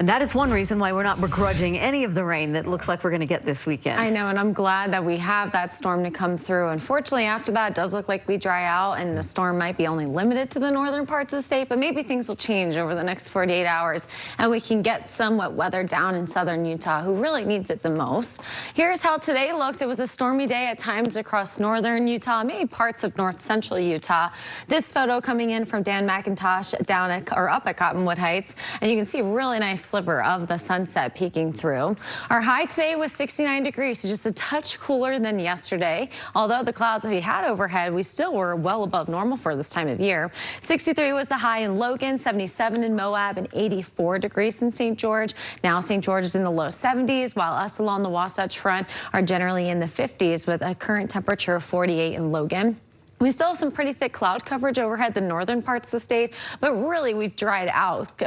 And that is one reason why we're not begrudging any of the rain that looks like we're going to get this weekend. I know, and I'm glad that we have that storm to come through. Unfortunately, after that, it does look like we dry out, and the storm might be only limited to the northern parts of the state, but maybe things will change over the next 48 hours, and we can get some wet weather down in southern Utah, who really needs it the most. Here's how today looked. It was a stormy day at times across northern Utah, maybe parts of north central Utah. This photo coming in from Dan McIntosh down at, or up at Cottonwood Heights, and you can see a really nice sliver of the sunset peeking through. Our high today was 69 degrees, so just a touch cooler than yesterday. Although the clouds we had overhead, we still were well above normal for this time of year. 63 was the high in Logan, 77 in Moab, and 84 degrees in St. George. Now St. George is in the low 70s, while us along the Wasatch Front are generally in the 50s with a current temperature of 48 in Logan. We still have some pretty thick cloud coverage overhead the northern parts of the state, but really we've dried out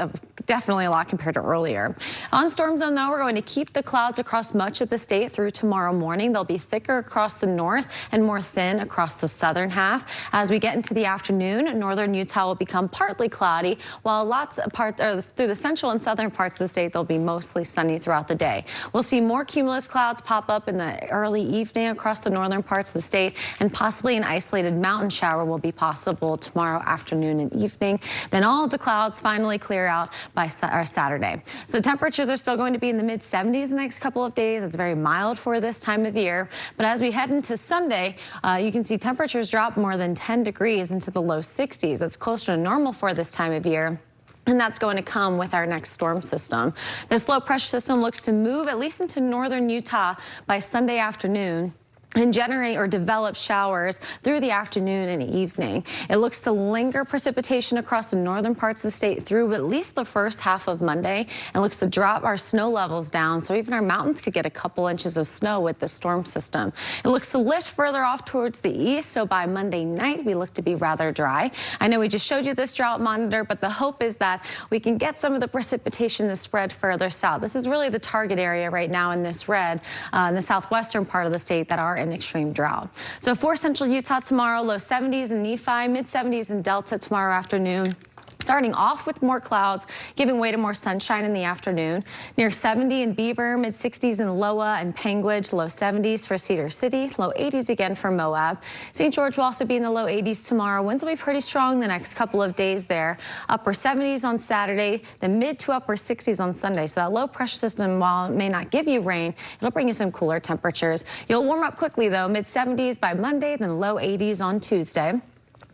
definitely a lot compared to earlier. On storm zone, though, we're going to keep the clouds across much of the state through tomorrow morning. They'll be thicker across the north and more thin across the southern half. As we get into the afternoon, northern Utah will become partly cloudy, while lots of parts through the central and southern parts of the state, they'll be mostly sunny throughout the day. We'll see more cumulus clouds pop up in the early evening across the northern parts of the state, and possibly an isolated mountain shower will be possible tomorrow afternoon and evening. Then all of the clouds finally clear out by Saturday. So temperatures are still going to be in the mid-70s the next couple of days. It's very mild for this time of year. But as we head into Sunday, you can see temperatures drop more than 10 degrees into the low 60s. That's closer to normal for this time of year. And that's going to come with our next storm system. This low pressure system looks to move at least into northern Utah by Sunday afternoon and generate or develop showers through the afternoon and evening. It looks to linger precipitation across the northern parts of the state through at least the first half of Monday, and looks to drop our snow levels down, so even our mountains could get a couple inches of snow with the storm system. It looks to lift further off towards the east, so by Monday night we look to be rather dry. I know we just showed you this drought monitor, but the hope is that we can get some of the precipitation to spread further south. This is really the target area right now in this red, in the southwestern part of the state that are in extreme drought. So for central Utah tomorrow, low 70s in Nephi, mid 70s in Delta tomorrow afternoon. Starting off with more clouds, giving way to more sunshine in the afternoon. Near 70 in Beaver, mid 60s in Loa and Panguitch, low 70s for Cedar City, low 80s again for Moab. St. George will also be in the low 80s tomorrow. Winds will be pretty strong the next couple of days there. Upper 70s on Saturday, the mid to upper 60s on Sunday. So that low pressure system, while it may not give you rain, it'll bring you some cooler temperatures. You'll warm up quickly though, mid 70s by Monday, then low 80s on Tuesday.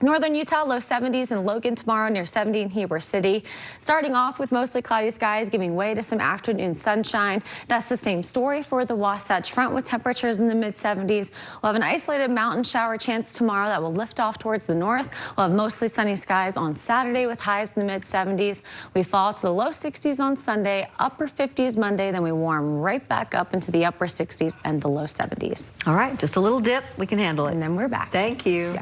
Northern Utah, low 70s in Logan tomorrow, near 70 in Heber City. Starting off with mostly cloudy skies, giving way to some afternoon sunshine. That's the same story for the Wasatch Front with temperatures in the mid-70s. We'll have an isolated mountain shower chance tomorrow that will lift off towards the north. We'll have mostly sunny skies on Saturday with highs in the mid-70s. We fall to the low 60s on Sunday, upper 50s Monday, then we warm right back up into the upper 60s and the low 70s. All right, just a little dip. We can handle it. And then we're back. Thank you. Yeah.